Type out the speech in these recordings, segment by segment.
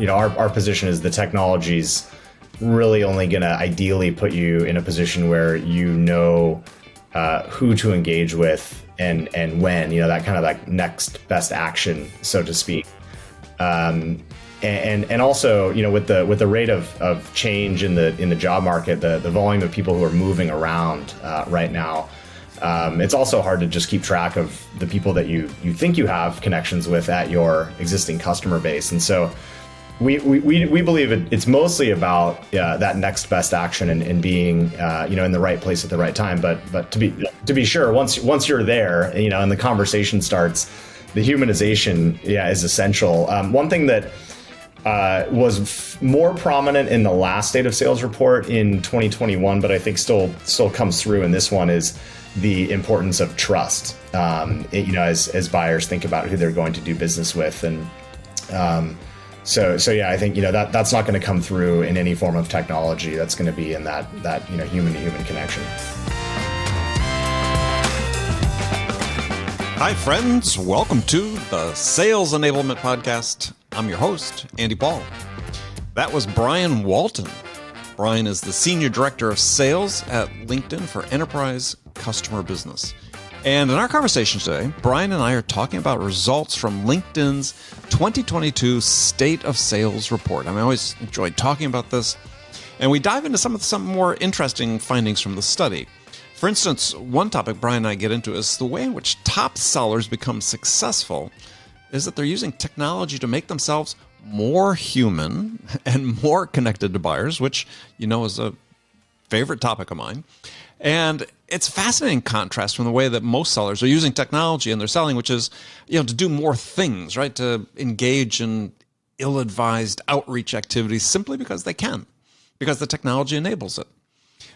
our position is the technology's really only going to ideally put you in a position where who to engage with and when, that kind of like next best action, so to speak. And also, with the rate of change in the job market, the volume of people who are moving around right now, it's also hard to just keep track of the people that you think you have connections with at your existing customer base. And so we believe it's mostly about that next best action and being in the right place at the right time. But to be sure, once you're there, and the conversation starts, the humanization is essential. One thing that was more prominent in the last State of Sales report in 2021, but I think still comes through in this one, is the importance of trust. As buyers think about who they're going to do business with, and so I think that's not going to come through in any form of technology. That's going to be in that human to human connection. Hi, friends. Welcome to the Sales Enablement Podcast. I'm your host, Andy Paul. That was Brian Walton. Brian is the Senior Director of Sales at LinkedIn for Enterprise Customer Business. And in our conversation today, Brian and I are talking about results from LinkedIn's 2022 State of Sales report. I always enjoyed talking about this. And we dive into some more interesting findings from the study. For instance, one topic Brian and I get into is the way in which top sellers become successful is that they're using technology to make themselves more human and more connected to buyers, which, is a favorite topic of mine. And it's a fascinating contrast from the way that most sellers are using technology in their selling, which is, to do more things, right? To engage in ill-advised outreach activities simply because they can, because the technology enables it.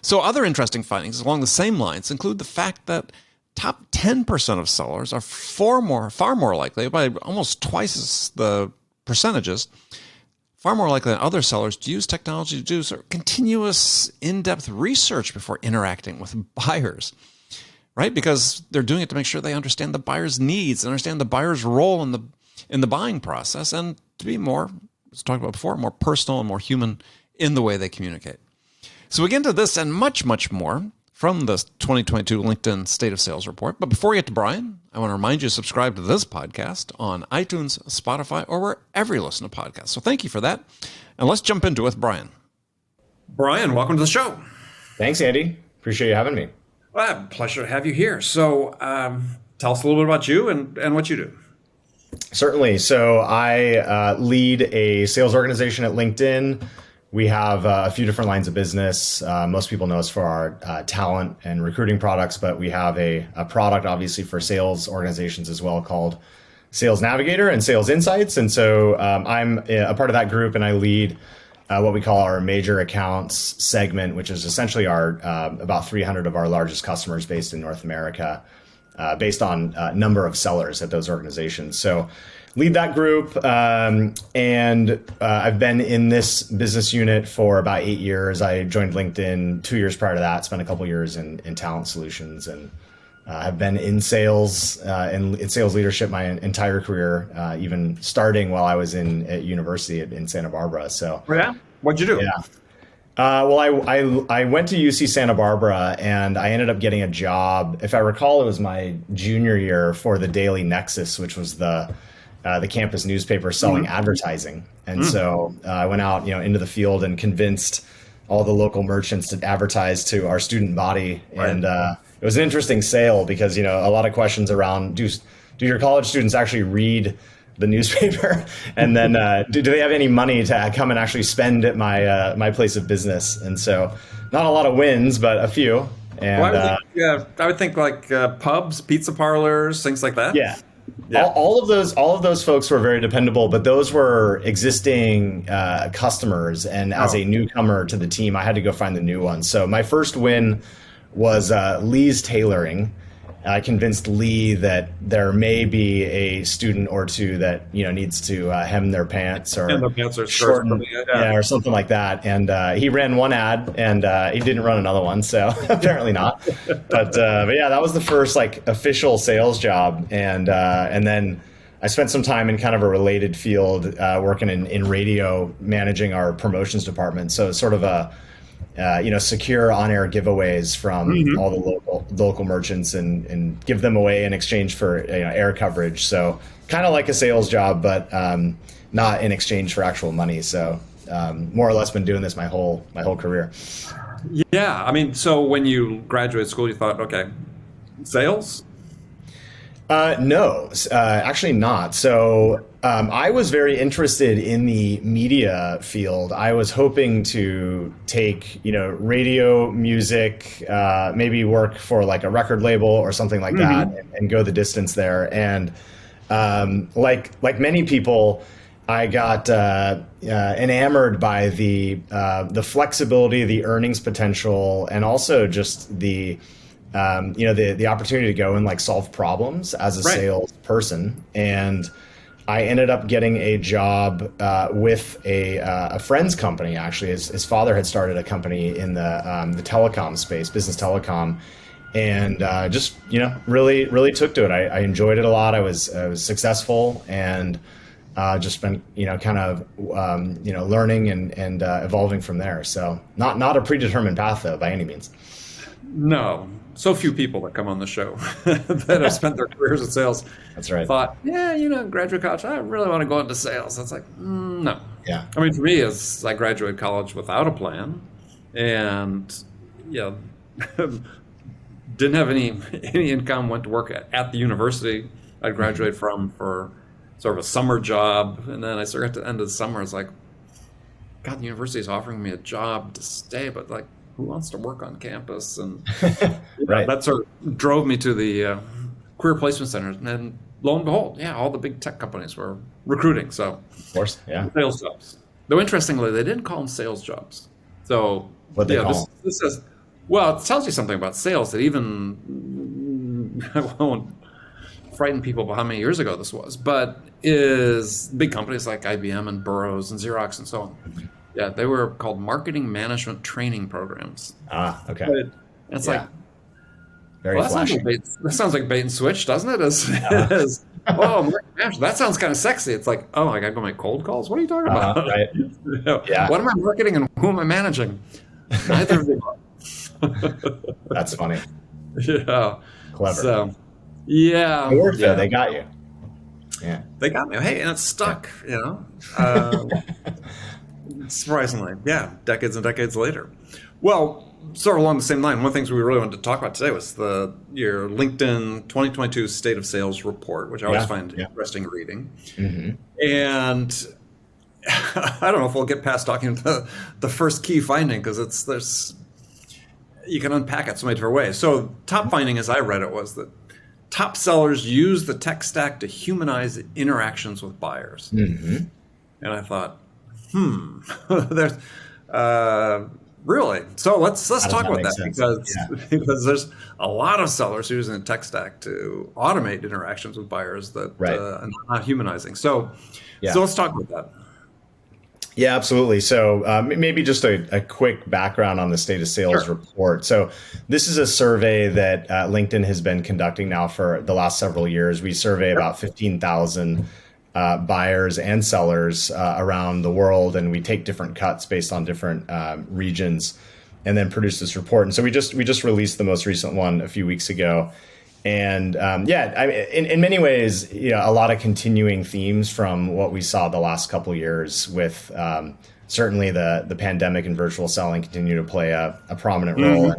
So other interesting findings along the same lines include the fact that top 10% of sellers are far more likely, by almost twice the percentages, far more likely than other sellers to use technology to do sort of continuous, in-depth research before interacting with buyers, right? Because they're doing it to make sure they understand the buyer's needs, understand the buyer's role in the buying process, and to be more, as talked about before, more personal and more human in the way they communicate. So we get into this and much, much more from the 2022 LinkedIn State of Sales report. But before we get to Brian, I want to remind you to subscribe to this podcast on iTunes, Spotify, or wherever you listen to podcasts. So thank you for that. And let's jump into it with Brian. Brian, welcome to the show. Thanks, Andy. Appreciate you having me. Well, pleasure to have you here. So tell us a little bit about you and what you do. Certainly. So I lead a sales organization at LinkedIn. We have a few different lines of business. Most people know us for our talent and recruiting products, but we have a product obviously for sales organizations as well called Sales Navigator and Sales Insights. And so I'm a part of that group, and I lead what we call our major accounts segment, which is essentially our about 300 of our largest customers based in North America, based on number of sellers at those organizations. So lead that group, and I've been in this business unit for about 8 years. I joined LinkedIn 2 years prior to that, spent a couple years in talent solutions, and have been in sales and in sales leadership my entire career, even starting while I was at university in Santa Barbara. So, yeah, what'd you do? Yeah. Well, I went to UC Santa Barbara, and I ended up getting a job. If I recall, it was my junior year for the Daily Nexus, which was the campus newspaper selling advertising. And so I went out, into the field and convinced all the local merchants to advertise to our student body. Right. And it was an interesting sale because, a lot of questions around, do your college students actually read the newspaper? And then do they have any money to come and actually spend at my place of business? And so not a lot of wins, but a few. And I would think like pubs, pizza parlors, things like that. Yeah. Yeah. All of those folks were very dependable, but those were existing customers. And as a newcomer to the team, I had to go find the new ones. So my first win was Lee's Tailoring. I convinced Lee that there may be a student or two that needs to hem their pants or shorten, or something like that. And he ran one ad, and he didn't run another one, so apparently not. But yeah, that was the first official sales job, and then I spent some time in kind of a related field, working in radio, managing our promotions department. So it's sort of a secure on-air giveaways from all the local merchants and give them away in exchange for air coverage. So kind of like a sales job, but not in exchange for actual money. So more or less been doing this my whole career. Yeah, I mean, so when you graduated school, you thought, okay, sales? No, actually not. So I was very interested in the media field. I was hoping to take, radio, music, maybe work for like a record label or something like that, and go the distance there. And like many people, I got enamored by the flexibility, the earnings potential, and also just the opportunity to go and like solve problems as a salesperson. And I ended up getting a job with a friend's company. Actually, his father had started a company in the telecom space, business telecom, and just really took to it. I enjoyed it a lot. I was successful and just been kind of learning and evolving from there. So not a predetermined path though by any means. No. So few people that come on the show that have spent their careers in sales. That's right. Thought, graduate college, I really want to go into sales. That's like, no. Yeah. I mean, for me, I graduated college without a plan, and didn't have any income. Went to work at the university I graduated from for sort of a summer job, and then I sort of at the end of the summer, I was like, God, the university is offering me a job to stay, but like, who wants to work on campus? And that sort of drove me to the career placement centers. And then lo and behold, all the big tech companies were recruiting. So, of course, sales jobs. Though interestingly, they didn't call them sales jobs. So, what they call this says, it tells you something about sales that even I won't frighten people about how many years ago this was, but is big companies like IBM and Burroughs and Xerox and so on. Yeah, they were called marketing management training programs. Ah, okay. But it's like, very flashy. That sounds like bait and switch, doesn't it? That sounds kind of sexy. It's like, oh, I got to go make cold calls? What are you talking about? Right. What am I marketing and who am I managing? Neither of them. That's funny. Yeah. Clever. So, yeah. It worked though. They got you. Yeah. They got me. Hey, and it's stuck, surprisingly, decades and decades later. Well, sort of along the same line, one of the things we really wanted to talk about today was your LinkedIn 2022 State of Sales report, which I always find interesting reading. And I don't know if we'll get past talking the first key finding, because you can unpack it so many different ways. So top finding as I read it was that top sellers use the tech stack to humanize interactions with buyers. And I thought, there's really. So let's talk about that because there's a lot of sellers using the tech stack to automate interactions with buyers that are not humanizing. So let's talk about that. Yeah, absolutely. So maybe just a quick background on the State of Sales report. So this is a survey that LinkedIn has been conducting now for the last several years. We survey about 15,000 buyers and sellers around the world, and we take different cuts based on different regions, and then produce this report. And so we just released the most recent one a few weeks ago, and in many ways, a lot of continuing themes from what we saw the last couple of years. With certainly the pandemic and virtual selling continue to play a prominent role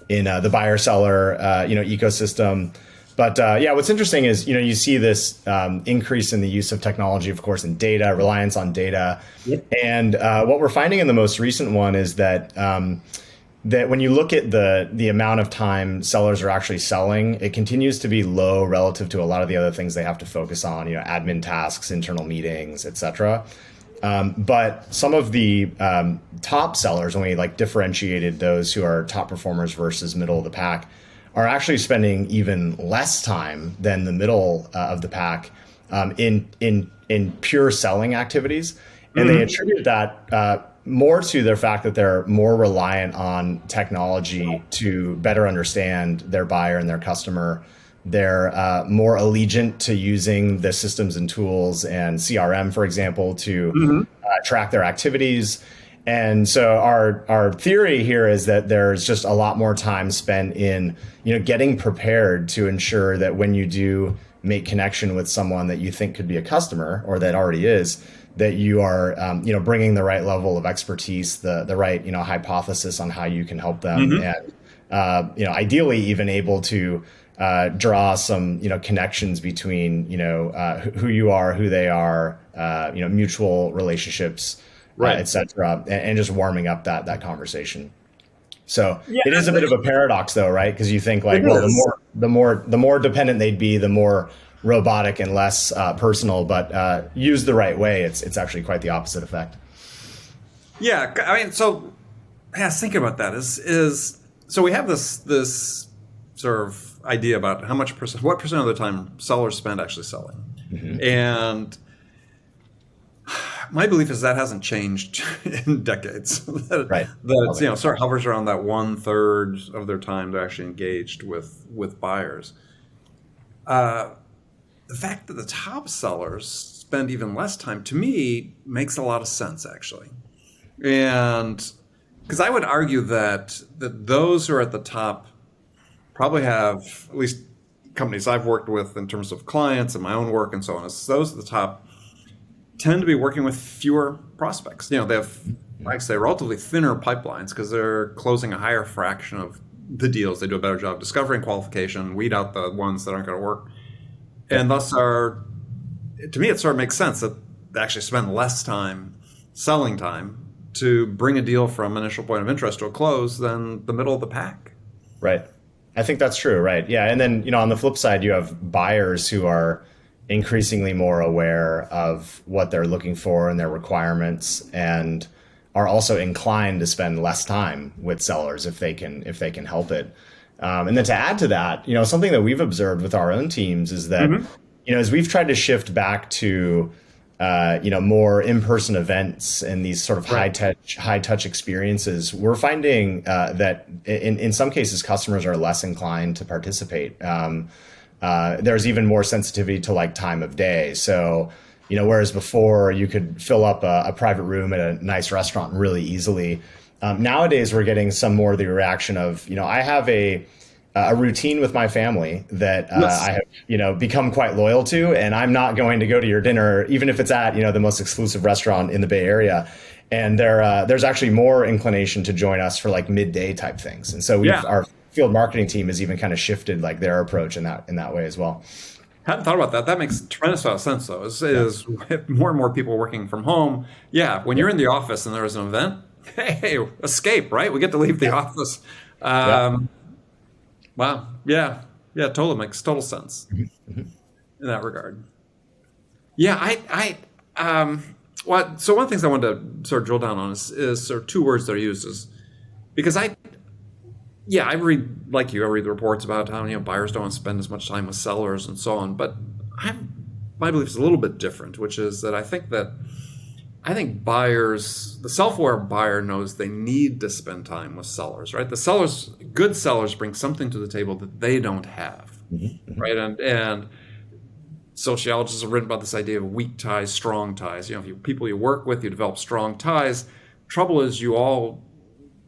in the buyer seller ecosystem. But what's interesting is, you see this increase in the use of technology, of course, in data, reliance on data. And what we're finding in the most recent one is that that when you look at the amount of time sellers are actually selling, it continues to be low relative to a lot of the other things they have to focus on, admin tasks, internal meetings, et cetera. But some of the top sellers, when we differentiated those who are top performers versus middle of the pack, are actually spending even less time than the middle of the pack in pure selling activities. And they attribute that more to the fact that they're more reliant on technology to better understand their buyer and their customer They're more allegiant to using the systems and tools and CRM, for example, to track their activities. And so our theory here is that there's just a lot more time spent in, getting prepared to ensure that when you do make connection with someone that you think could be a customer or that already is, that you are, bringing the right level of expertise, the right, hypothesis on how you can help them, and ideally even able to draw some, connections between, who you are, who they are, mutual relationships, et cetera, and just warming up that conversation. So it is a bit of a paradox, though, right? Because you think like, well, the more dependent they'd be, the more robotic and less personal. But used the right way, it's actually quite the opposite effect. Yeah, I mean, so I was thinking about that. Is so we have this sort of idea about what percent of the time sellers spend actually selling, and my belief is that hasn't changed in decades. Right. That sort of hovers around that 1/3 of their time they're actually engaged with buyers. The fact that the top sellers spend even less time, to me, makes a lot of sense, actually. And because I would argue that those who are at the top probably have, at least companies I've worked with in terms of clients and my own work and so on, is those at the top tend to be working with fewer prospects. They have, like I say, relatively thinner pipelines because they're closing a higher fraction of the deals. They do a better job discovering qualification, weed out the ones that aren't going to work. And thus to me, it sort of makes sense that they actually spend less time selling time to bring a deal from initial point of interest to a close than the middle of the pack. Right. I think that's true. Right. Yeah. And then, on the flip side, you have buyers who are increasingly more aware of what they're looking for and their requirements, and are also inclined to spend less time with sellers if they can help it. And then to add to that, something that we've observed with our own teams is that, as we've tried to shift back to, more in-person events and these sort of high touch experiences, we're finding that in some cases customers are less inclined to participate. There's even more sensitivity to like time of day. So, whereas before you could fill up a private room at a nice restaurant really easily, nowadays we're getting some more of the reaction of, I have a routine with my family that I have, become quite loyal to, and I'm not going to go to your dinner, even if it's at, the most exclusive restaurant in the Bay Area. And there's actually more inclination to join us for like midday type things. And so our field marketing team has even kind of shifted like their approach in that way as well. Hadn't thought about that. That makes a tremendous amount of sense, though. Is more and more people working from home. Yeah, when you're in the office and there's an event, hey, escape, right? We get to leave the office. Wow. Yeah, totally makes total sense in that regard. Yeah, so one of the things I wanted to sort of drill down on is sort of two words that are used is because I read, like you, I read the reports about how, buyers don't want to spend as much time with sellers and so on. But my belief is a little bit different, which is that I think buyers, the self-aware buyer knows they need to spend time with sellers, right? Good sellers bring something to the table that they don't have, right? And sociologists have written about this idea of weak ties, strong ties. People you work with, you develop strong ties. Trouble is you all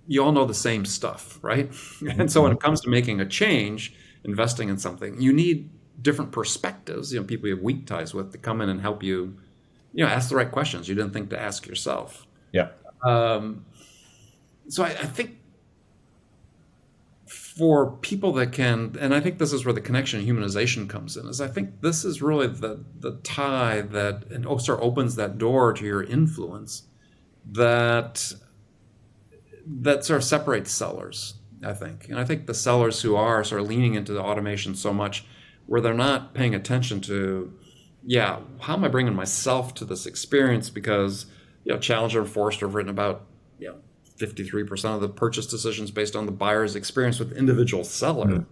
know the same stuff, right? And so when it comes to making a change, investing in something, you need different perspectives, people you have weak ties with to come in and help you, ask the right questions you didn't think to ask yourself. Yeah. So I think for people that can, and I think this is where the connection and humanization comes in, is I think this is really the tie that sort of opens that door to your influence that sort of separates sellers, I think. And I think the sellers who are sort of leaning into the automation so much where they're not paying attention to, how am I bringing myself to this experience? Because, Challenger and Forrester have written about, 53% of the purchase decisions based on the buyer's experience with individual seller.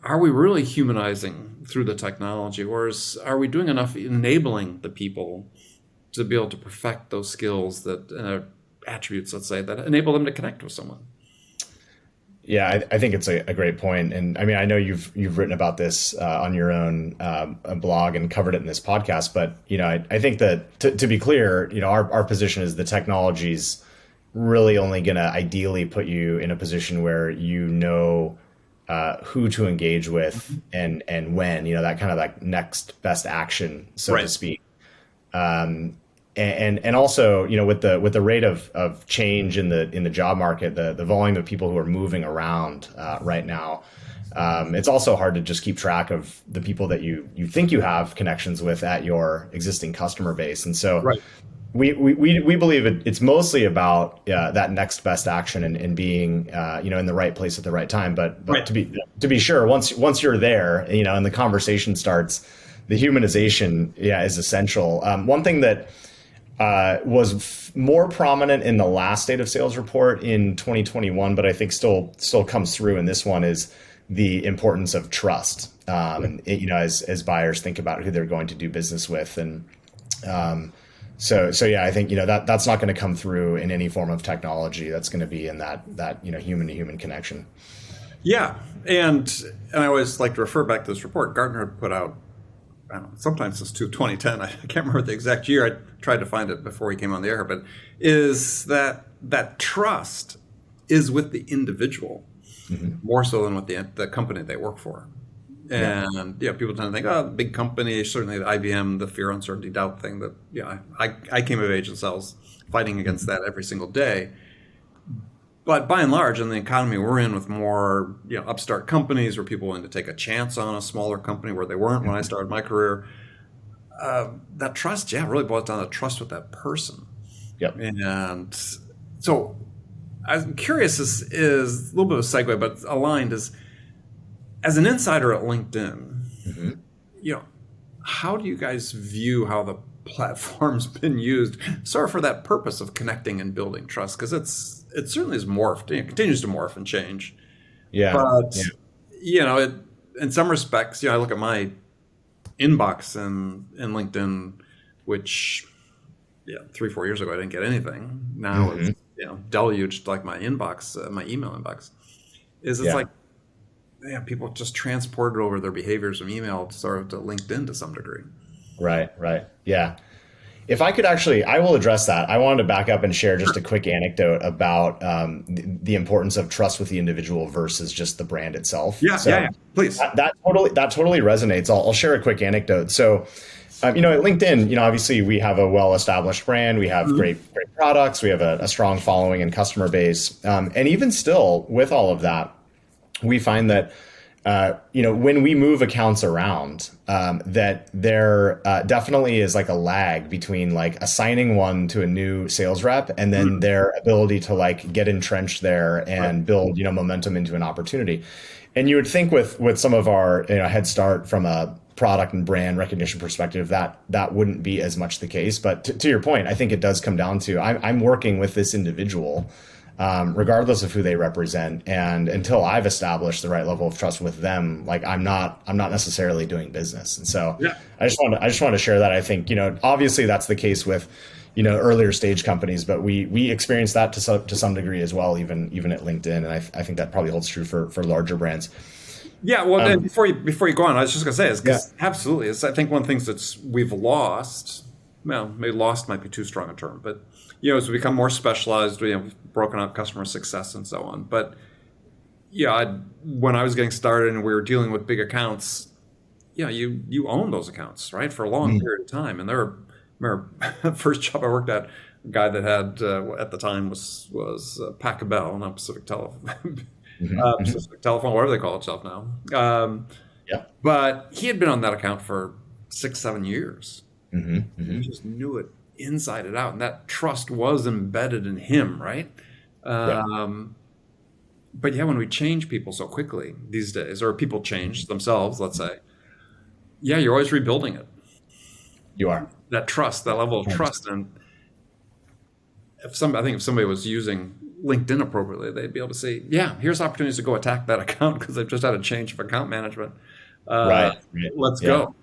Are we really humanizing through the technology, or are we doing enough enabling the people to be able to perfect those skills that attributes, let's say, that enable them to connect with someone? Yeah, I think it's a great point. And I mean, I know you've written about this on your own blog and covered it in this podcast. But, I think that to be clear, our position is the technology's really only going to ideally put you in a position where who to engage with and when, that kind of like next best action, so to speak. And also, with the rate of change in the job market, the volume of people who are moving around right now, it's also hard to just keep track of the people that you think you have connections with at your existing customer base. And so we believe it's mostly about that next best action and being in the right place at the right time. But to be sure, once you're there, and the conversation starts, the humanization is essential. One thing that was more prominent in the last State of Sales report in 2021, but I think still comes through in this one, is the importance of trust. As buyers think about who they're going to do business with, and so I think that's not going to come through in any form of technology. That's going to be in that human to human connection. Yeah, and I always like to refer back to this report Gartner had put out. I don't know, sometimes since 2010. I can't remember the exact year. I tried to find it before he came on the air, but is that trust is with the individual more so than with the company they work for. And people tend to think, oh, big company, certainly the IBM, the fear, uncertainty, doubt thing. That I came of age in sales, fighting against that every single day. But by and large, in the economy we're in, with more upstart companies where people willing to take a chance on a smaller company where they weren't when I started my career, that trust, really boils down to trust with that person. Yep. And so I'm curious, is a little bit of a segue, but aligned, is as an insider at LinkedIn, how do you guys view how the platform's been used sort of for that purpose of connecting and building trust? Because it certainly has morphed. It continues to morph and change. Yeah. But in some respects, I look at my inbox in LinkedIn, which 3-4 years ago I didn't get anything. Now it's deluged like my inbox, my email inbox. It's like people just transported over their behaviors from email to LinkedIn to some degree. Right. Yeah. If I could I will address that. I wanted to back up and share just a quick anecdote about the importance of trust with the individual versus just the brand itself. Yeah, please. That totally resonates. I'll share a quick anecdote. So, at LinkedIn, obviously we have a well-established brand. We have great products. We have a strong following and customer base. And even still, with all of that, we find that when we move accounts around, that there definitely is like a lag between like assigning one to a new sales rep and then their ability to like get entrenched there and build, momentum into an opportunity. And you would think with some of our head start from a product and brand recognition perspective, that wouldn't be as much the case. But to your point, I think it does come down to I'm working with this individual, regardless of who they represent, and until I've established the right level of trust with them, like I'm not necessarily doing business. And so I just want to share that. I think obviously that's the case with earlier stage companies, but we experience that to some degree as well, even at LinkedIn, and I think that probably holds true for larger brands. Yeah, well, and before you go on, I was just going to say, absolutely, I think one of the things that we've lost. Well, maybe lost might be too strong a term, but as we become more specialized, we've broken up customer success and so on. But when I was getting started and we were dealing with big accounts, you own those accounts, right, for a long period of time. And remember, the first job I worked at, a guy that had at the time was Pac-Bell, not Pacific Telephone. Pacific Telephone, whatever they call itself now. But he had been on that account for 6-7 years. He just knew it inside and out, and that trust was embedded in him, right? But when we change people so quickly these days, or people change themselves, let's say, you're always rebuilding it. You are. That trust, that level of trust. And I think if somebody was using LinkedIn appropriately, they'd be able to see, here's opportunities to go attack that account because they've just had a change of account management. Let's go.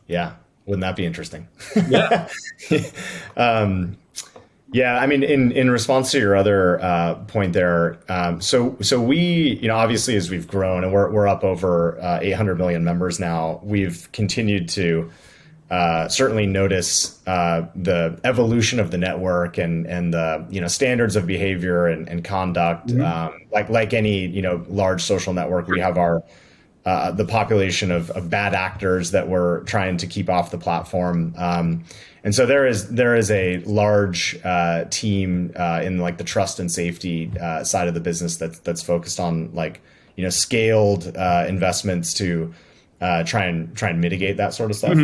Yeah. Wouldn't that be interesting? Yeah, I mean, in response to your other point there, so we, obviously as we've grown and we're up over 800 million members now, we've continued to certainly notice the evolution of the network and the standards of behavior and conduct. Like any large social network, we have our the population of bad actors that we're trying to keep off the platform. And so there is a large team in like the trust and safety side of the business that's focused on like scaled investments to try and mitigate that sort of stuff.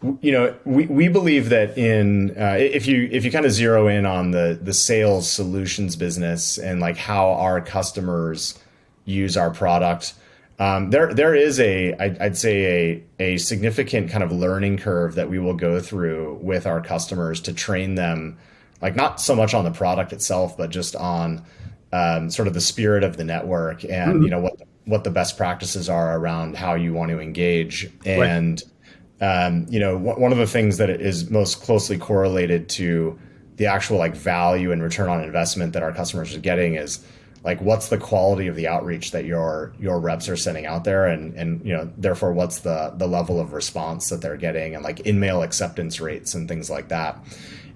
We believe that if you kind of zero in on the sales solutions business and like how our customers use our product, there is I'd say a significant kind of learning curve that we will go through with our customers to train them, like not so much on the product itself, but just on sort of the spirit of the network and what the best practices are around how you want to engage. And one of the things that is most closely correlated to the actual like value and return on investment that our customers are getting is like what's the quality of the outreach that your reps are sending out there, and therefore what's the level of response that they're getting, and like in-mail acceptance rates and things like that.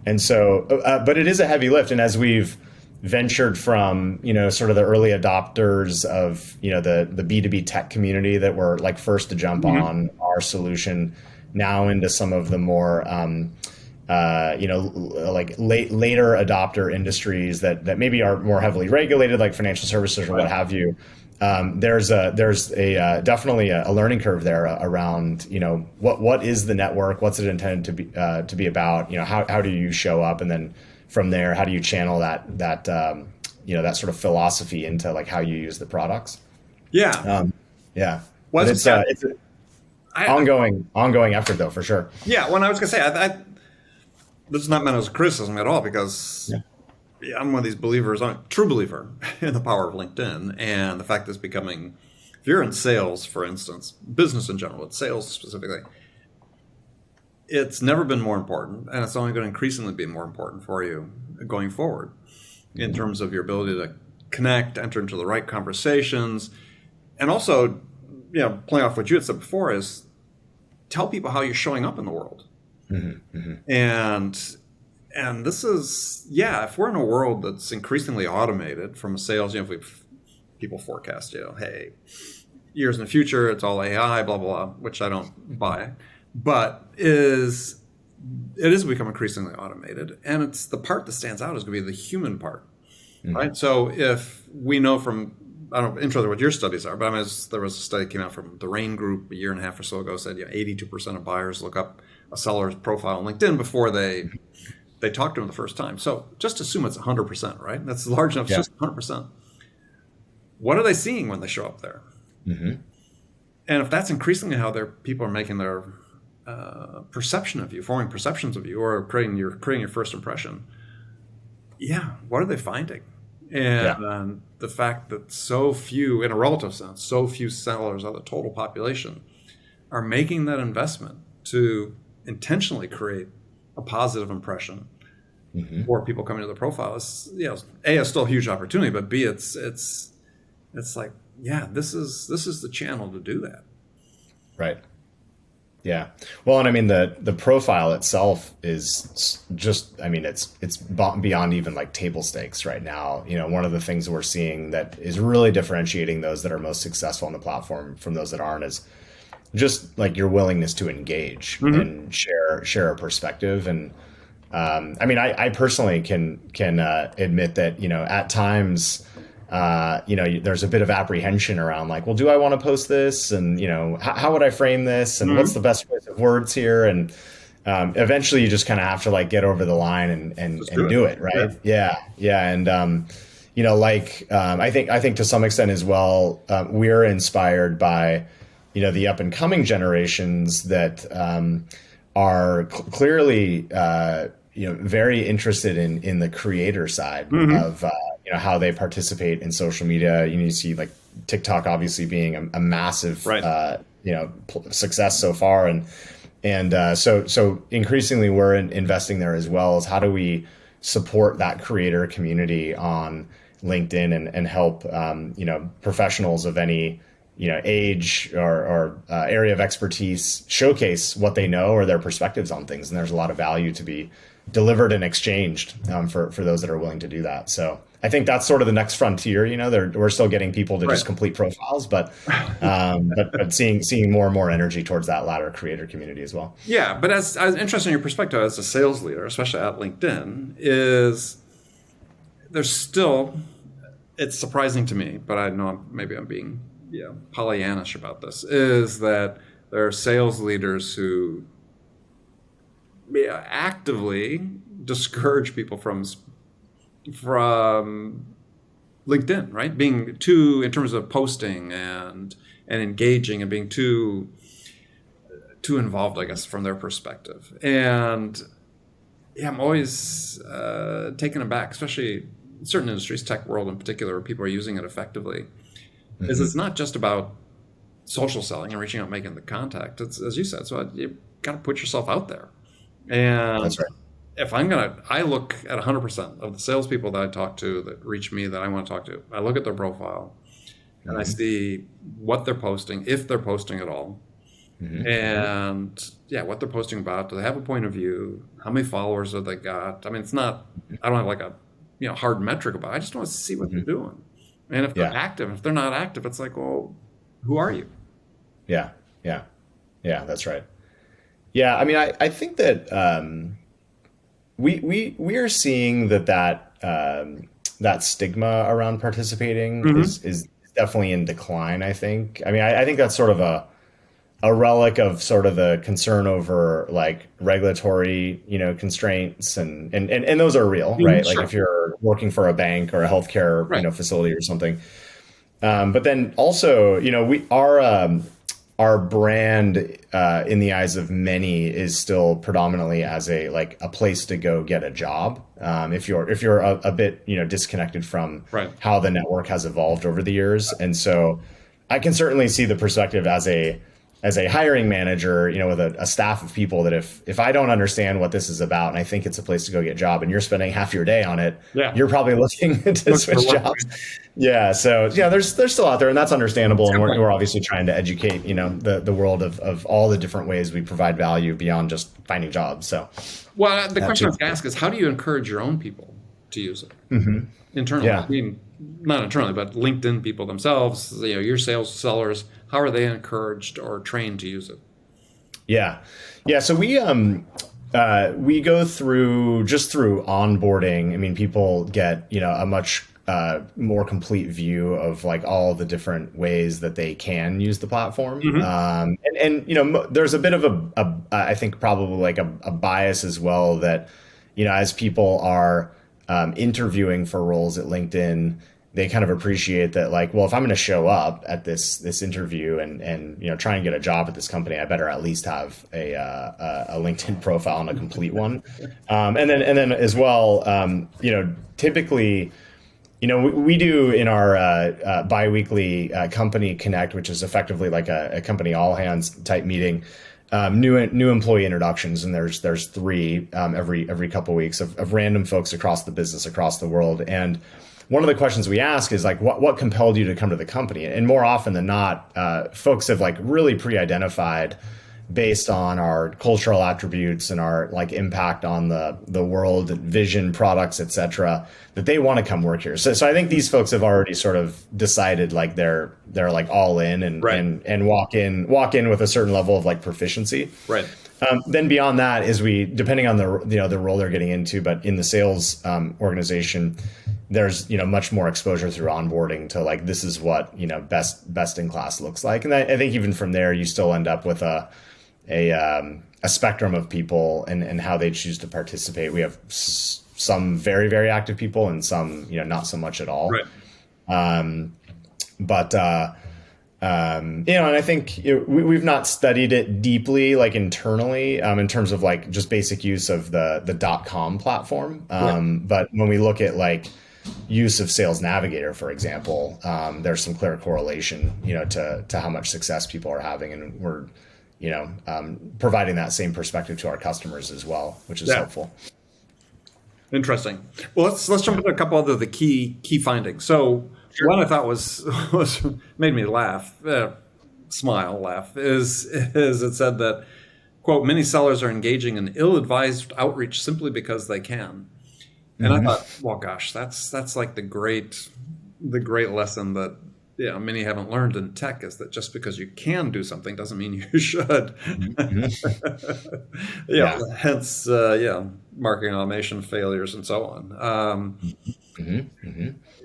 And so, but it is a heavy lift, and as we've ventured from sort of the early adopters of the B2B tech community that were like first to jump on our solution, now into some of the more like later adopter industries that maybe are more heavily regulated, like financial services or what have you. There's definitely a learning curve there around what is the network, what's it intended to be about, how do you show up, and then from there how do you channel that sort of philosophy into like how you use the products. Yeah. But it's an ongoing effort though, for sure. Yeah, when I was gonna say, this is not meant as a criticism at all, because I'm one of these believers, I'm a true believer in the power of LinkedIn and the fact that it's becoming, if you're in sales, for instance, business in general, but sales specifically, it's never been more important, and it's only going to increasingly be more important for you going forward in terms of your ability to connect, enter into the right conversations, and also, playing off what you had said before, is tell people how you're showing up in the world. And this is, if we're in a world that's increasingly automated from a sales, if people forecast, hey, years in the future, it's all AI, blah, blah, blah, which I don't buy, but it is become increasingly automated. And it's the part that stands out is going to be the human part, right? So if we know from, I don't intro what your studies are, but there was a study that came out from the Rain Group a year and a half or so ago, said 82% of buyers look up a seller's profile on LinkedIn before they talk to them the first time. So just assume it's 100%, right? That's large enough. It's just 100%. What are they seeing when they show up there? And if that's increasingly how people are making their perception of you, forming perceptions of you, or creating your first impression, what are they finding? And the fact that so few, in a relative sense, so few sellers of the total population are making that investment to intentionally create a positive impression for people coming to the profile is, A, it's still a huge opportunity, but B, it's like, this is the channel to do that. Right. Yeah. Well, and I mean, the profile itself is just, I mean, it's beyond even like table stakes right now. One of the things we're seeing that is really differentiating those that are most successful on the platform from those that aren't is just like your willingness to engage and share a perspective. And I mean, I personally can admit that, at times, there's a bit of apprehension around like, well, do I want to post this? And, how would I frame this? And what's the best choice of words here? And eventually you just kind of have to like get over the line and do it. Right. Yeah. And, I think to some extent as well, we're inspired by, the up and coming generations that are clearly, very interested in the creator side of, how they participate in social media. You see like TikTok obviously being a massive, success so far. And so increasingly we're investing there as well. Is how do we support that creator community on LinkedIn and help professionals of any age or area of expertise showcase what they know or their perspectives on things. And there's a lot of value to be delivered and exchanged for those that are willing to do that. So I think that's sort of the next frontier. We're still getting people to just complete profiles, but seeing more and more energy towards that latter creator community as well. Yeah, but as interesting in your perspective as a sales leader, especially at LinkedIn, is there's still, it's surprising to me, but I know maybe I'm being Pollyannish about this, is that there are sales leaders who actively discourage people from LinkedIn, right? Being too, in terms of posting and engaging and being too involved, I guess, from their perspective. And I'm always taken aback, especially in certain industries, tech world in particular, where people are using it effectively. Mm-hmm. Is it's not just about social selling and reaching out, making the contact. It's, as you said, so you got to put yourself out there. And that's right. If I look at 100% of the salespeople that I talk to that reach me that I want to talk to, I look at their profile and I see what they're posting, if they're posting at all, and what they're posting about. Do they have a point of view? How many followers have they got? I mean, it's not, I don't have like a hard metric about it. I just want to see what they're doing. And if they're active, if they're not active, it's like, well, who are you? Yeah, that's right. Yeah, I mean, I think that we are seeing that stigma around participating is definitely in decline. I think. I mean, I think that's sort of a relic of sort of the concern over like regulatory, constraints and those are real, right? Sure. Like if you're working for a bank or a healthcare, facility or something. But then also, our brand in the eyes of many is still predominantly as a place to go get a job. If you're a bit disconnected from how the network has evolved over the years, and so I can certainly see the perspective as a hiring manager, with a staff of people, that if I don't understand what this is about and I think it's a place to go get a job and you're spending half your day on it, you're probably looking to switch jobs. Yeah. So there's still out there, and that's understandable. And we're obviously trying to educate, the world of all the different ways we provide value beyond just finding jobs. So, well, the question I was going to ask is, how do you encourage your own people to use it internally? Yeah. I mean, not internally, but LinkedIn people themselves, your sales sellers, how are they encouraged or trained to use it? Yeah. So we go through onboarding. I mean, people get, a much more complete view of like all the different ways that they can use the platform. There's a bit of I think probably like a bias as well that, as people are interviewing for roles at LinkedIn, they kind of appreciate that, like, well, if I'm going to show up at this interview and try and get a job at this company, I better at least have a LinkedIn profile and a complete one. And then as well, typically, we do in our biweekly company connect, which is effectively like a company all hands type meeting. New employee introductions, and there's 3 every couple of weeks of random folks across the business, across the world. And one of the questions we ask is like, what compelled you to come to the company? And more often than not, folks have like really pre-identified based on our cultural attributes and our like impact on the world, vision, products, etc., that they want to come work here. So I think these folks have already sort of decided like they're like all in and walk in with a certain level of like proficiency. Right. Then beyond that is depending on the role they're getting into, but in the sales organization, there's much more exposure through onboarding to like, this is what best in class looks like. And I think even from there, you still end up with a spectrum of people and how they choose to participate. We have some very, very active people and some, not so much at all. Right. And I think we've not studied it deeply, like internally, in terms of like just basic use of the .com platform. But when we look at like use of Sales Navigator, for example, there's some clear correlation, to how much success people are having, and we're providing that same perspective to our customers as well, which is helpful. Interesting. Well, let's jump into a couple of the key findings. So one I thought was made me laugh, laugh is it said that, quote, many sellers are engaging in ill-advised outreach simply because they can. And I thought, well, gosh, that's like the great lesson that many haven't learned in tech, is that just because you can do something doesn't mean you should. Hence, marketing automation failures and so on.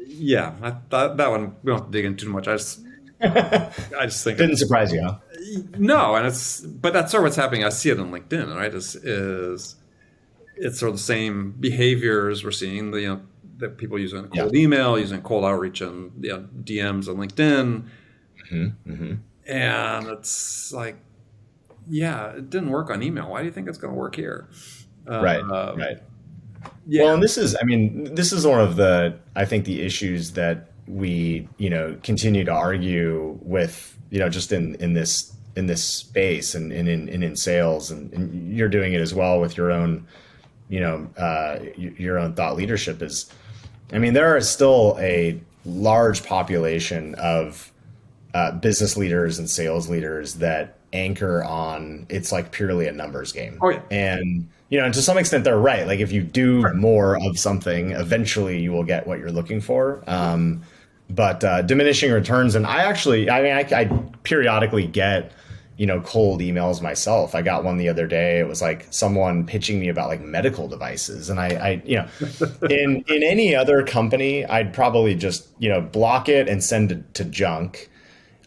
Yeah, I thought that one we don't have to dig into too much. I just think didn't surprise you, huh? No, but that's sort of what's happening. I see it on LinkedIn, right? Is it's sort of the same behaviors we're seeing. That people using cold email, using cold outreach, and DMs on LinkedIn, and it's like, it didn't work on email. Why do you think it's going to work here? Right. Yeah. Well, and this is one of I think the issues that we continue to argue with just in this space and in sales, and you're doing it as well with your own your own thought leadership is. There is still a large population of business leaders and sales leaders that anchor on it's like purely a numbers game. Oh, yeah. And, and to some extent they're right. Like if you do more of something, eventually you will get what you're looking for. But diminishing returns. And I periodically get, cold emails myself. I got one the other day. It was like someone pitching me about like medical devices. And I in any other company, I'd probably just, block it and send it to junk.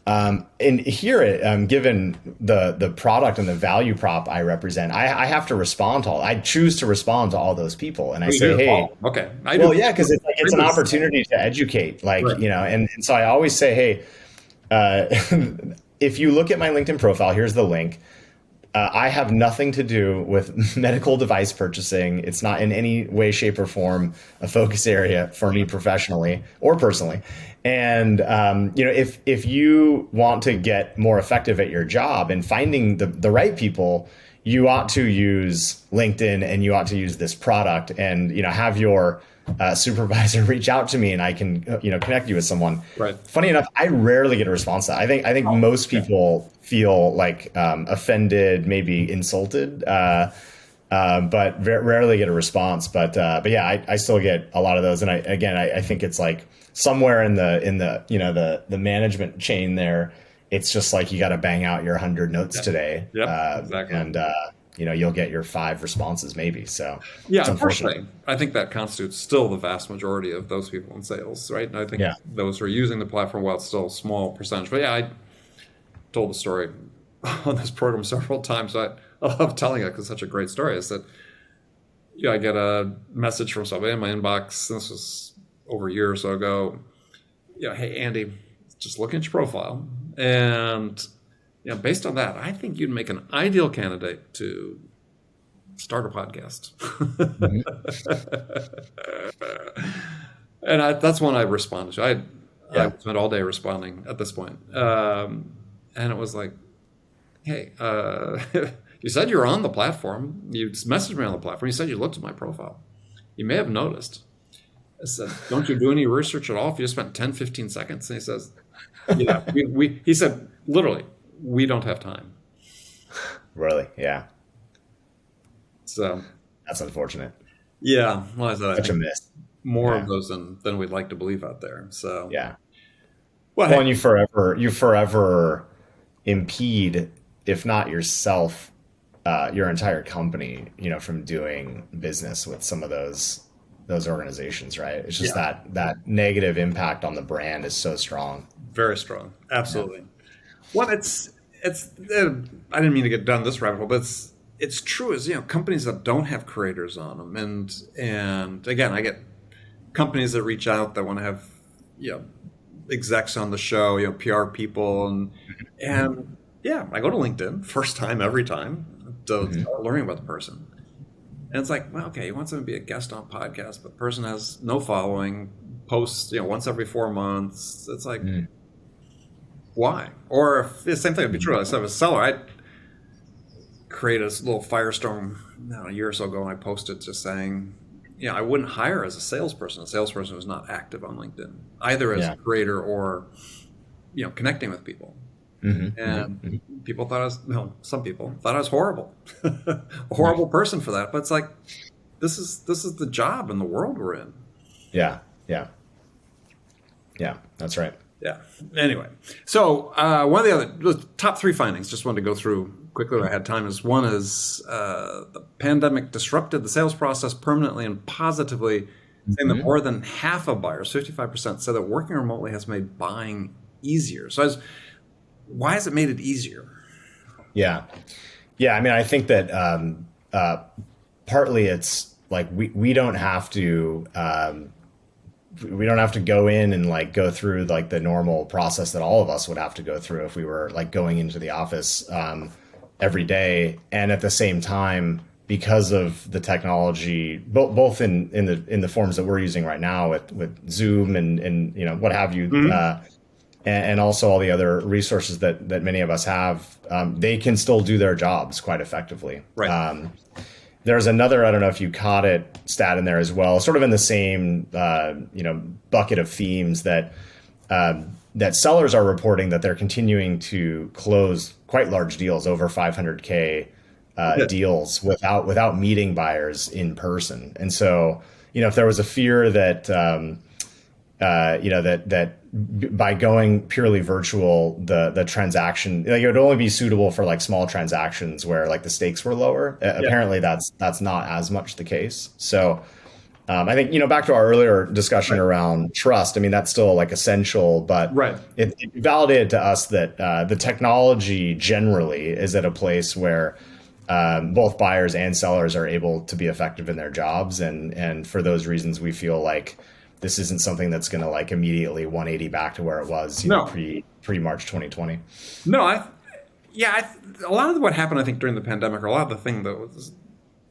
And here, given the product and the value prop I represent, I have to respond to I choose to respond to all those people. And I say, hey, okay. Because it's an opportunity to educate, and so I always say, hey, if you look at my LinkedIn profile, here's the link. I have nothing to do with medical device purchasing. It's not in any way, shape, or form a focus area for me professionally or personally. And if you want to get more effective at your job and finding the right people, you ought to use LinkedIn and you ought to use this product and have your supervisor reach out to me and I can connect you with someone. Right. Funny enough, I rarely get a response to that. I think most people feel like offended, maybe insulted, but rarely get a response. But yeah, I still get a lot of those. And I think it's like somewhere in the management chain there, it's just like you got to bang out your 100 notes today. Yep, exactly. And you'll get your 5 responses maybe. So yeah, unfortunately, I think that constitutes still the vast majority of those people in sales, right? And I think those who are using the platform, while it's still a small percentage, but I told the story on this program several times. I love telling it because it's such a great story. Is that I get a message from somebody in my inbox. This was over a year or so ago. Hey Andy, just looking at your profile, and based on that, I think you'd make an ideal candidate to start a podcast. And that's one I responded to. I spent all day responding at this point. And it was like, hey, you said you were on the platform. You messaged me on the platform. You said you looked at my profile. You may have noticed. I said, don't you do any research at all if you just spent 10, 15 seconds? And he says, he said, literally, we don't have time. Really? Yeah. So that's unfortunate. Yeah. Well, such a miss. More of those than we'd like to believe out there. So yeah. Well, and you forever impede, if not yourself, your entire company, from doing business with some of those organizations, right? It's just that negative impact on the brand is so strong. Very strong. Absolutely. Yeah. Well, it's I didn't mean to get down this rabbit hole, but it's true as companies that don't have creators on them, and again, I get companies that reach out that want to have execs on the show, PR people, and I go to LinkedIn first time every time to start learning about the person, and it's like, well, okay, you want someone to be a guest on podcast, but the person has no following, posts once every 4 months. It's like. Why? Or if the same thing would be true. As a seller, created this little firestorm a year or so ago, and I posted just saying, I wouldn't hire as a salesperson who's not active on LinkedIn, either as a creator or, connecting with people. And people thought some people thought I was horrible, a horrible person for that. But it's like, this is the job and the world we're in. Yeah, that's right. Yeah. Anyway, so one of the top 3 findings, just wanted to go through quickly if I had time, is one is the pandemic disrupted the sales process permanently and positively, saying that more than half of buyers, 55%, said that working remotely has made buying easier. So why has it made it easier? Yeah. I mean, I think that partly it's like we don't have to go in and like go through like the normal process that all of us would have to go through if we were like going into the office every day. And at the same time, because of the technology, both in the forms that we're using right now with Zoom and what have you, and also all the other resources that many of us have, they can still do their jobs quite effectively. Right. There's another, I don't know if you caught it, stat in there as well, sort of in the same bucket of themes that sellers are reporting that they're continuing to close quite large deals, over 500K deals without meeting buyers in person. And so, if there was a fear that that by going purely virtual, the transaction, like, it would only be suitable for like small transactions where like the stakes were lower. Apparently that's not as much the case. So I think, back to our earlier discussion around trust, I mean, that's still like essential, but it validated to us that the technology generally is at a place where both buyers and sellers are able to be effective in their jobs. And for those reasons, we feel like this isn't something that's going to like immediately 180 back to where it was pre March 2020. No, a lot of what happened, I think, during the pandemic, or a lot of the thing that was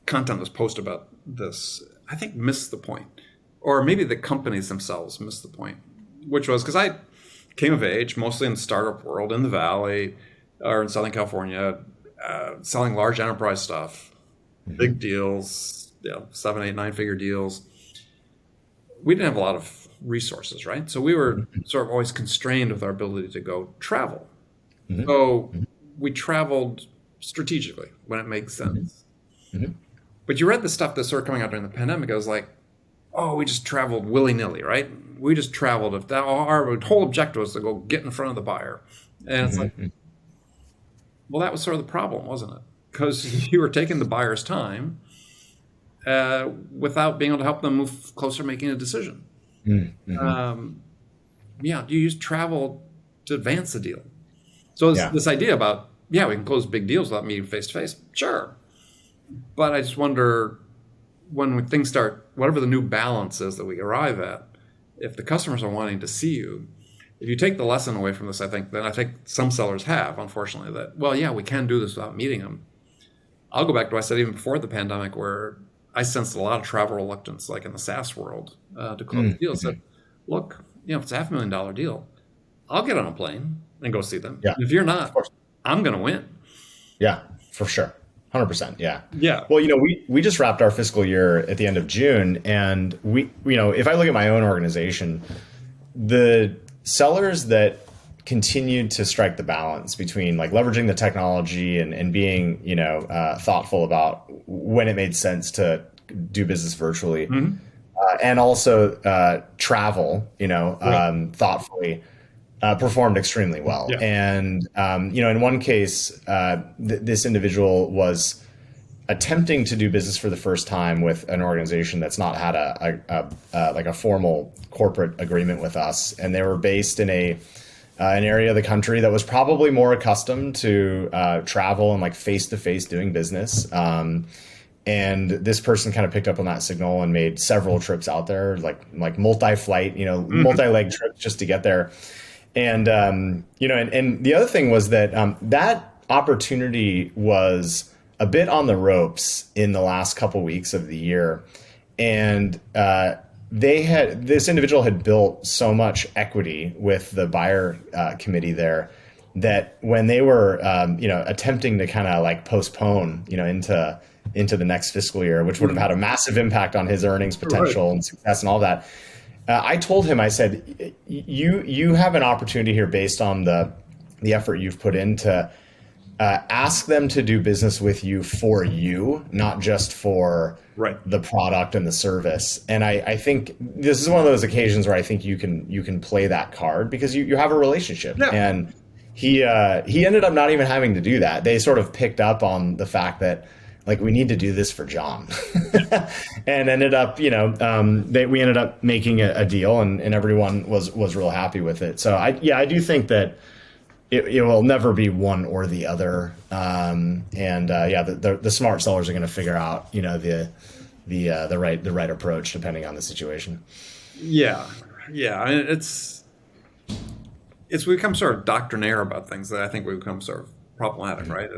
content that was posted about this, I think missed the point, or maybe the companies themselves missed the point, which was because I came of age mostly in the startup world in the Valley or in Southern California, selling large enterprise stuff, big deals, 7, 8, 9-figure deals. We didn't have a lot of resources, right? So we were sort of always constrained with our ability to go travel. So we traveled strategically when it makes sense. But you read the stuff that's sort of coming out during the pandemic. I was like, oh, we just traveled willy-nilly, right? We just traveled. If that, our whole objective was to go get in front of the buyer. And it's like, well, that was sort of the problem, wasn't it? Because you were taking the buyer's time without being able to help them move closer to making a decision. You use travel to advance the deal. So this idea about, we can close big deals without meeting face-to-face, sure. But I just wonder, when things start, whatever the new balance is that we arrive at, if the customers are wanting to see you, if you take the lesson away from this, I think some sellers have, unfortunately, that, we can do this without meeting them. I'll go back to what I said even before the pandemic, where I sensed a lot of travel reluctance, like in the SaaS world, to close deals. Said, look, if it's a $500,000 deal, I'll get on a plane and go see them. Yeah. If you're not, I'm going to win. Yeah, for sure. 100%. Yeah. Yeah. Well, we just wrapped our fiscal year at the end of June, and if I look at my own organization, the sellers that continued to strike the balance between like leveraging the technology and being, thoughtful about when it made sense to do business virtually, and also travel, thoughtfully, performed extremely well. Yeah. And, in one case, this individual was attempting to do business for the first time with an organization that's not had a formal corporate agreement with us. And they were based in an area of the country that was probably more accustomed to travel and like face-to-face doing business. And this person kind of picked up on that signal and made several trips out there, like multi-flight, multi-leg trips just to get there. And, and the other thing was that that opportunity was a bit on the ropes in the last couple weeks of the year. And this individual had built so much equity with the buyer committee there that when they were, attempting to kind of like postpone, into the next fiscal year, which would have had a massive impact on his earnings potential and success and all that. I told him, I said, you have an opportunity here based on the effort you've put into ask them to do business with you for you, not just for the product and the service. And I think this is one of those occasions where I think you can play that card because you have a relationship. Yeah. And he ended up not even having to do that. They sort of picked up on the fact that, like, we need to do this for John, and ended up, we ended up making a deal, and everyone was real happy with it. So I do think that it will never be one or the other. The smart sellers are going to figure out, the right approach depending on the situation. Yeah. I mean, it's become sort of doctrinaire about things that I think we become sort of problematic, right?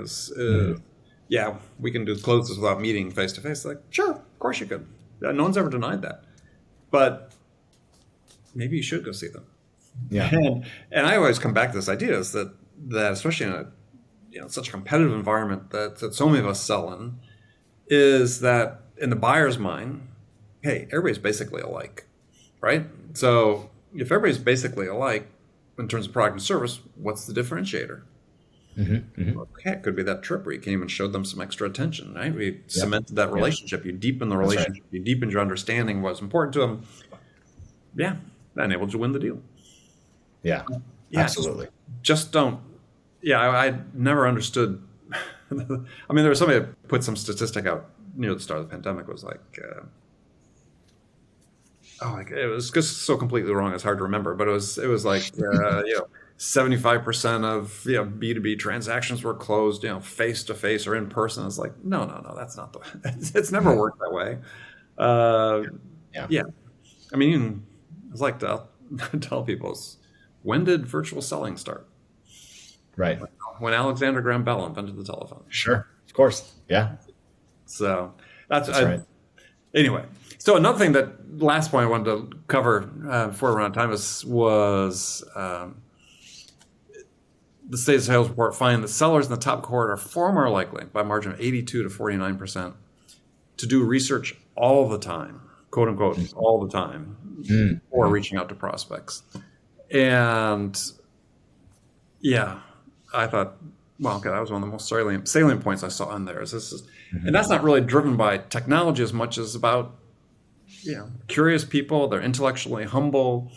Yeah, we can do closes without meeting face to face. Like, sure, of course you could. No one's ever denied that. But maybe you should go see them. Yeah. And I always come back to this idea is that especially in such a competitive environment that so many of us sell in, is that in the buyer's mind, hey, everybody's basically alike, right? So if everybody's basically alike in terms of product and service, what's the differentiator? Okay, it could be that trip where you came and showed them some extra attention, right? We cemented that relationship. You deepened the relationship. Right. You deepened your understanding of what's important to them. Yeah, that enabled you to win the deal. Yeah, absolutely. Just don't. Yeah, I never understood. I mean, there was somebody that put some statistic out near the start of the pandemic. It was like, it was just so completely wrong. It's hard to remember, but it was like, 75% of B2B transactions were closed, face to face or in person. It's like, no, that's not it's never worked that way. Yeah. I mean, it's like to tell people, when did virtual selling start? Right. When Alexander Graham Bell invented the telephone. Sure, of course. Yeah. So that's right. Anyway, so another thing last point I wanted to cover before we run out of time was the state of sales report find that sellers in the top cohort are far more likely, by a margin of 82 to 49%, to do research all the time, quote unquote, all the time, or reaching out to prospects. And I thought, well, okay, that was one of the most salient points I saw on there. And that's not really driven by technology as much as about, curious people. They're intellectually humble.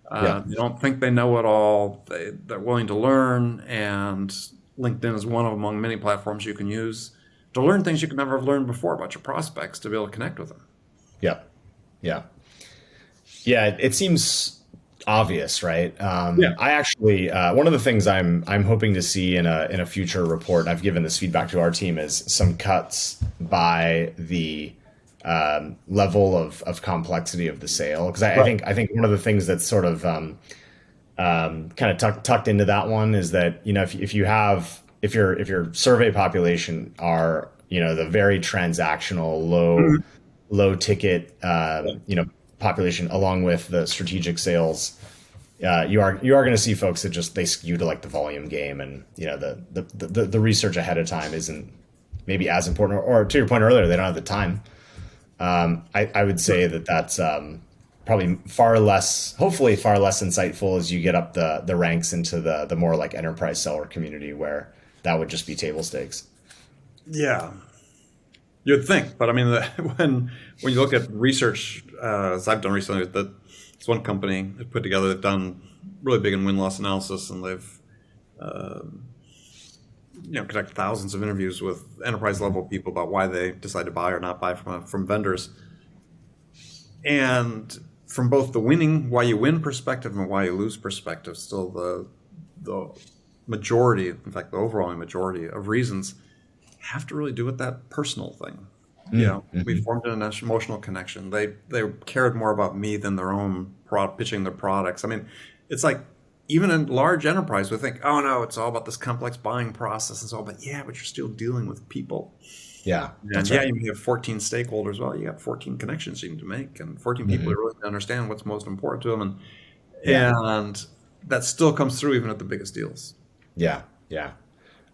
They don't think they know it all. They're willing to learn, and LinkedIn is one of among many platforms you can use to learn things you could never have learned before about your prospects, to be able to connect with them. Yeah. It seems obvious, right? I actually one of the things I'm hoping to see in a future report, and I've given this feedback to our team, is some cuts by the level of complexity of the sale, because I think one of the things that's sort of kind of tucked into that one is that if your survey population are the very transactional low ticket population, along with the strategic sales, you are going to see folks that they skew to like the volume game, and the research ahead of time isn't maybe as important, or to your point earlier, they don't have the time. I would say that's probably hopefully far less insightful as you get up the ranks into the more like enterprise seller community, where that would just be table stakes. Yeah, you'd think, but I mean, when you look at research, as I've done recently, it's one company that put together, they've done really big in win-loss analysis, and they've conducted thousands of interviews with enterprise-level people about why they decide to buy or not buy from vendors. And from both the why you win perspective and why you lose perspective, still the majority, in fact, the overwhelming majority of reasons have to really do with that personal thing. We formed an emotional connection. They cared more about me than their own pitching their products. I mean, it's like, even in large enterprise, we think, oh no, it's all about this complex buying process. It's all about, but you're still dealing with people. Yeah. And right. You have 14 stakeholders. Well, you have 14 connections you need to make, and 14 people who really understand what's most important to them. And that still comes through even at the biggest deals. Yeah. Yeah.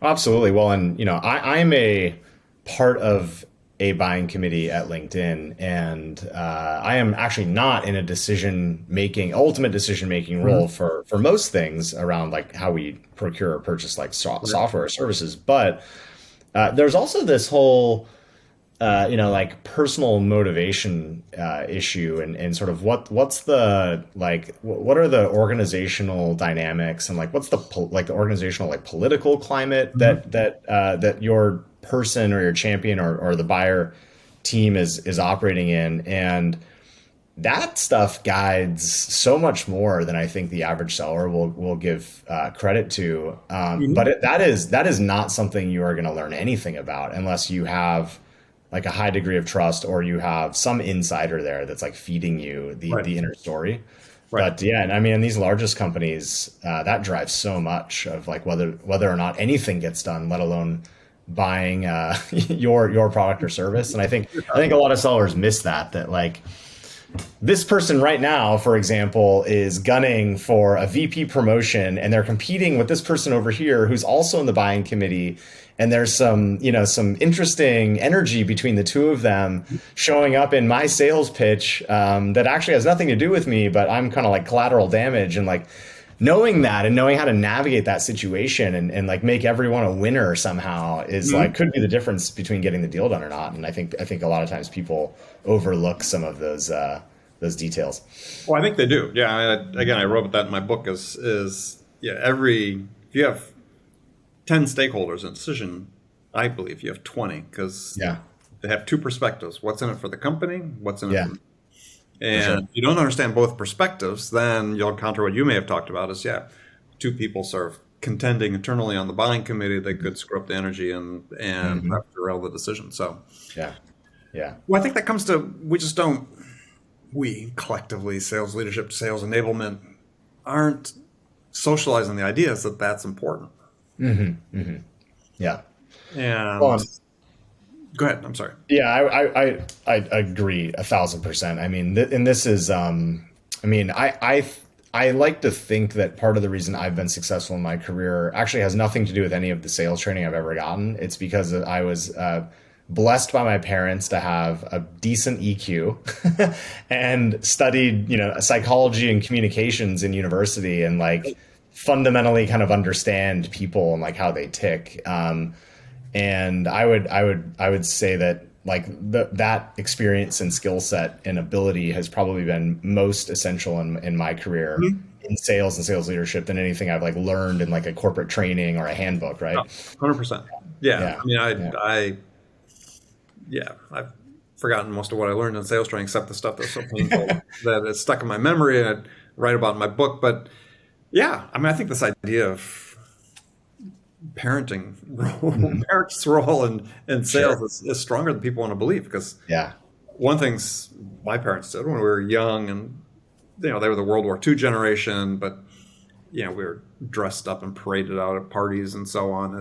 Absolutely. Well, and I'm a part of a buying committee at LinkedIn, and I am actually not in a ultimate decision making role for most things around like how we procure or purchase like software or services. But there's also this whole like personal motivation issue, and sort of what's the like what are the organizational dynamics, and like what's the organizational like political climate that your person or your champion or the buyer team is operating in, and that stuff guides so much more than I think the average seller will give credit to. But that is not something you are going to learn anything about unless you have like a high degree of trust, or you have some insider there that's like feeding you the inner story. Right. But yeah, and I mean, in these largest companies, that drives so much of like whether or not anything gets done, let alone buying your product or service. And I think a lot of sellers miss that like this person right now, for example, is gunning for a VP promotion, and they're competing with this person over here who's also in the buying committee. And there's some interesting energy between the two of them showing up in my sales pitch that actually has nothing to do with me, but I'm kind of like collateral damage. And like knowing that and knowing how to navigate that situation and like make everyone a winner somehow is like could be the difference between getting the deal done or not. And I think a lot of times people overlook some of those details. Well, I think they do. Yeah. I wrote about that in my book. If you have 10 stakeholders in a decision, I believe you have 20, because they have two perspectives. What's in it for the company? What's in it for me? And if you don't understand both perspectives, then you'll encounter what you may have talked about is, two people sort of contending internally on the buying committee that could screw up the energy and have to derail the decision. So, well, I think that comes to, we collectively, sales leadership, sales enablement, aren't socializing the ideas that that's important. Yeah. And go ahead. I'm sorry. Yeah, I agree 1,000%. I mean, and this is, I like to think that part of the reason I've been successful in my career actually has nothing to do with any of the sales training I've ever gotten. It's because I was blessed by my parents to have a decent EQ and studied, psychology and communications in university, and like fundamentally kind of understand people and like how they tick. And I would say that like that experience and skill set and ability has probably been most essential in my career in sales and sales leadership than anything I've like learned in like a corporate training or a handbook. Right. 100%. Yeah. I mean, I've forgotten most of what I learned in sales training, except the stuff that's so painful that it's stuck in my memory and I write about in my book. But yeah, I mean, I think this idea of parents' role in sales is stronger than people want to believe, because one thing my parents did when we were young, and they were the World War II generation, but we were dressed up and paraded out at parties and so on.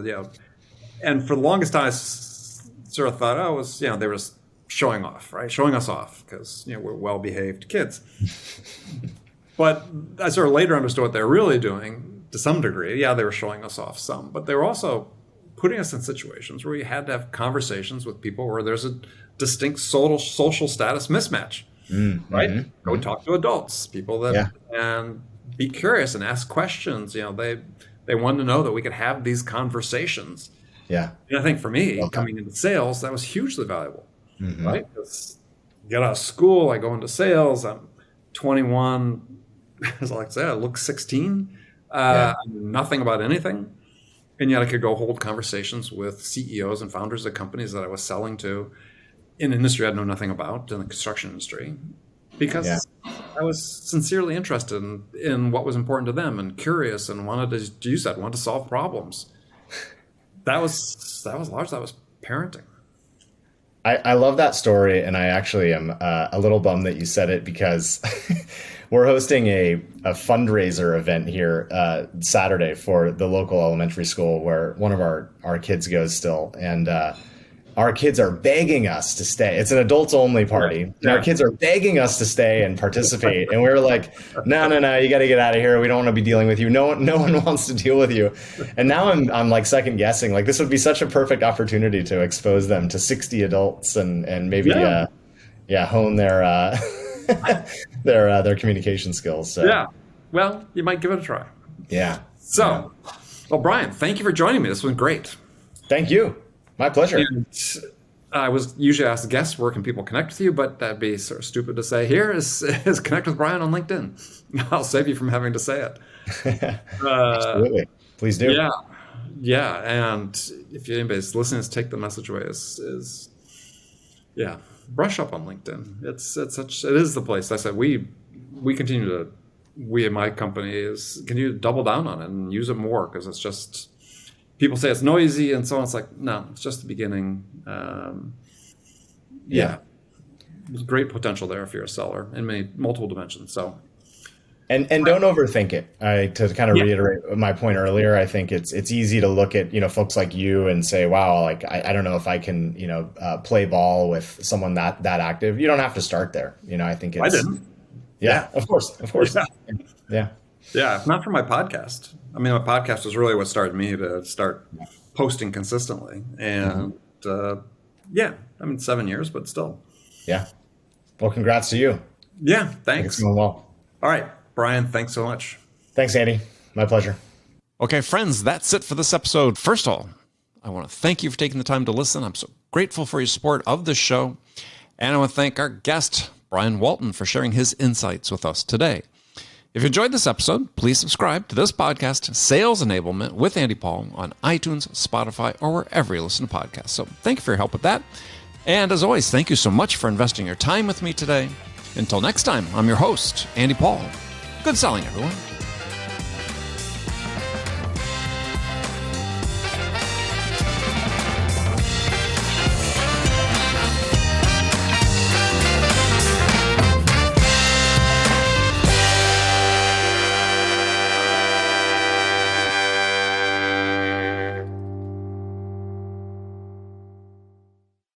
And for the longest time, I sort of thought, they were just showing off, right? Showing us off because we're well-behaved kids. But I sort of later understood what they were really doing to some degree. Yeah, they were showing us off some, but they were also putting us in situations where we had to have conversations with people where there's a distinct social status mismatch, right? Go talk to adults, people that, and be curious and ask questions. They wanted to know that we could have these conversations. Yeah. And I think for me, coming into sales, that was hugely valuable, right? Because get out of school, I go into sales, I'm 21, as I like to say, I look 16. I knew nothing about anything. And yet I could go hold conversations with CEOs and founders of companies that I was selling to in an industry I know nothing about, in the construction industry, because I was sincerely interested in what was important to them and curious and wanted to solve problems. That was large. That was parenting. I love that story, and I actually am a little bummed that you said it, because we're hosting a fundraiser event here Saturday for the local elementary school where one of our kids goes still. And our kids are begging us to stay. It's an adults only party. And our kids are begging us to stay and participate. And we were like, no, you got to get out of here. We don't want to be dealing with you. No one wants to deal with you. And now I'm like second guessing, like this would be such a perfect opportunity to expose them to 60 adults and maybe, hone their, their communication skills. So. Yeah. Well, you might give it a try. Yeah. So, well, Brian, thank you for joining me. This was great. Thank you. My pleasure. And I was usually asked guests, where can people connect with you? But that'd be sort of stupid to say here is connect with Brian on LinkedIn. I'll save you from having to say it. Absolutely. Please do. Yeah. Yeah. And if anybody's listening, take the message away is brush up on LinkedIn. It is the place. I said, we in my company continue to double down on it and use it more because it's just, people say it's noisy and so on. It's like, no, it's just the beginning. There's great potential there if you're a seller in multiple dimensions. So, and don't overthink it. To kind of reiterate my point earlier, I think it's easy to look at folks like you and say, wow, like I don't know if I can play ball with someone that active. You don't have to start there. I think I didn't. Yeah, of course. Yeah. Yeah, not for my podcast. I mean, my podcast was really what started me to start posting consistently. And 7 years, but still. Yeah. Well, congrats to you. Yeah, thanks. It's going well. All right, Brian, thanks so much. Thanks, Andy. My pleasure. Okay, friends, that's it for this episode. First of all, I want to thank you for taking the time to listen. I'm so grateful for your support of this show. And I want to thank our guest, Brian Walton, for sharing his insights with us today. If you enjoyed this episode, please subscribe to this podcast, Sales Enablement with Andy Paul, on iTunes, Spotify, or wherever you listen to podcasts. So thank you for your help with that. And as always, thank you so much for investing your time with me today. Until next time, I'm your host, Andy Paul. Good selling, everyone.